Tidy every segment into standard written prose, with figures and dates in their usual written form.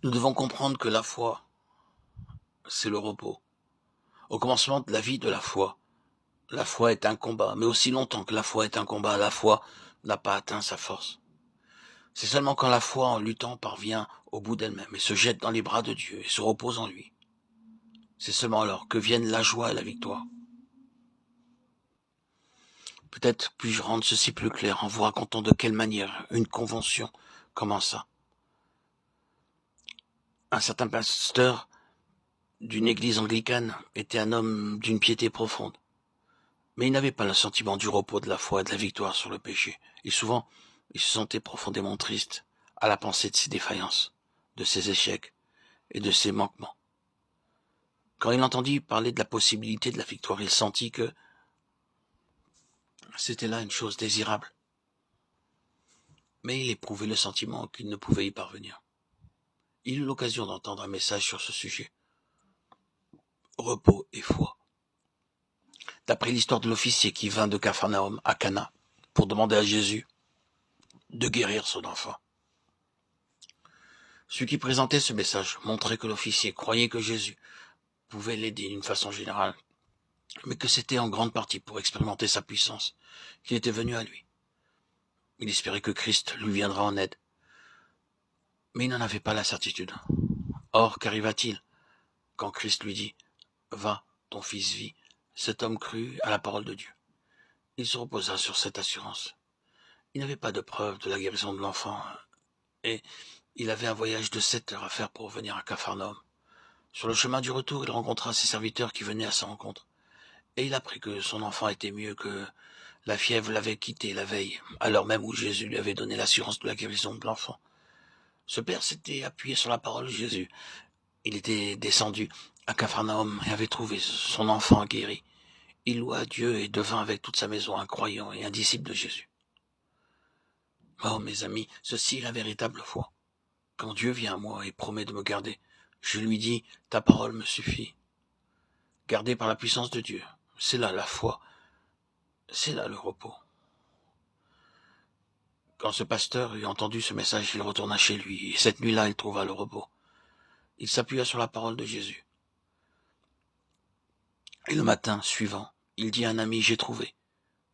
Nous devons comprendre que la foi, c'est le repos. Au commencement de la vie de la foi est un combat, mais aussi longtemps que la foi est un combat, la foi n'a pas atteint sa force. C'est seulement quand la foi, en luttant, parvient au bout d'elle-même et se jette dans les bras de Dieu et se repose en lui. C'est seulement alors que viennent la joie et la victoire. Peut-être puis-je rendre ceci plus clair en vous racontant de quelle manière une convention commença. Un certain pasteur d'une église anglicane était un homme d'une piété profonde. Mais il n'avait pas le sentiment du repos, de la foi et de la victoire sur le péché. Et souvent, il se sentait profondément triste à la pensée de ses défaillances, de ses échecs et de ses manquements. Quand il entendit parler de la possibilité de la victoire, il sentit que c'était là une chose désirable. Mais il éprouvait le sentiment qu'il ne pouvait y parvenir. Il eut l'occasion d'entendre un message sur ce sujet. Repos et foi. D'après l'histoire de l'officier qui vint de Capharnaüm à Cana pour demander à Jésus de guérir son enfant. Celui qui présentait ce message montrait que l'officier croyait que Jésus pouvait l'aider d'une façon générale, mais que c'était en grande partie pour expérimenter sa puissance qu'il était venu à lui. Il espérait que Christ lui viendra en aide, mais il n'en avait pas la certitude. Or, qu'arriva-t-il quand Christ lui dit « Va, ton fils vit », cet homme crut à la parole de Dieu. Il se reposa sur cette assurance. Il n'avait pas de preuve de la guérison de l'enfant, et il avait un voyage de 7 heures à faire pour revenir à Capharnaüm. Sur le chemin du retour, il rencontra ses serviteurs qui venaient à sa rencontre, et il apprit que son enfant était mieux, que la fièvre l'avait quitté la veille, à l'heure même où Jésus lui avait donné l'assurance de la guérison de l'enfant. Ce père s'était appuyé sur la parole de Jésus. Il était descendu à Capharnaüm et avait trouvé son enfant guéri. Il loua Dieu et devint avec toute sa maison un croyant et un disciple de Jésus. Oh, mes amis, ceci est la véritable foi. Quand Dieu vient à moi et promet de me garder, je lui dis, ta parole me suffit. Gardé par la puissance de Dieu, c'est là la foi, c'est là le repos. Quand ce pasteur eut entendu ce message, il retourna chez lui, et cette nuit-là, il trouva le repos. Il s'appuya sur la parole de Jésus. Et le matin suivant, il dit à un ami, j'ai trouvé.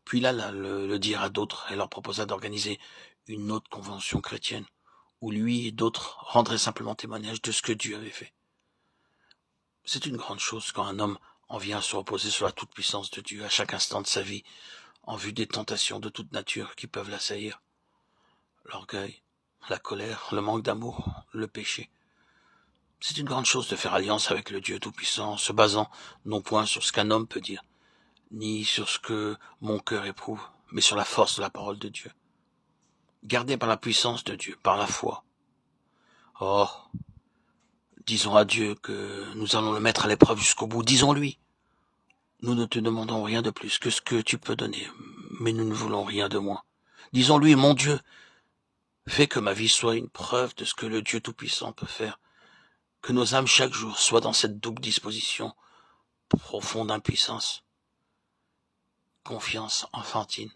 Puis il alla le dire à d'autres et leur proposa d'organiser une autre convention chrétienne, où lui et d'autres rendraient simplement témoignage de ce que Dieu avait fait. C'est une grande chose quand un homme en vient à se reposer sur la toute-puissance de Dieu à chaque instant de sa vie, en vue des tentations de toute nature qui peuvent l'assaillir. L'orgueil, la colère, le manque d'amour, le péché. C'est une grande chose de faire alliance avec le Dieu Tout-Puissant, se basant non point sur ce qu'un homme peut dire, ni sur ce que mon cœur éprouve, mais sur la force de la parole de Dieu. Gardé par la puissance de Dieu, par la foi. Oh, disons à Dieu que nous allons le mettre à l'épreuve jusqu'au bout. Disons-lui, nous ne te demandons rien de plus que ce que tu peux donner, mais nous ne voulons rien de moins. Disons-lui, mon Dieu, fais que ma vie soit une preuve de ce que le Dieu Tout-Puissant peut faire, que nos âmes chaque jour soient dans cette double disposition, profonde impuissance, confiance enfantine,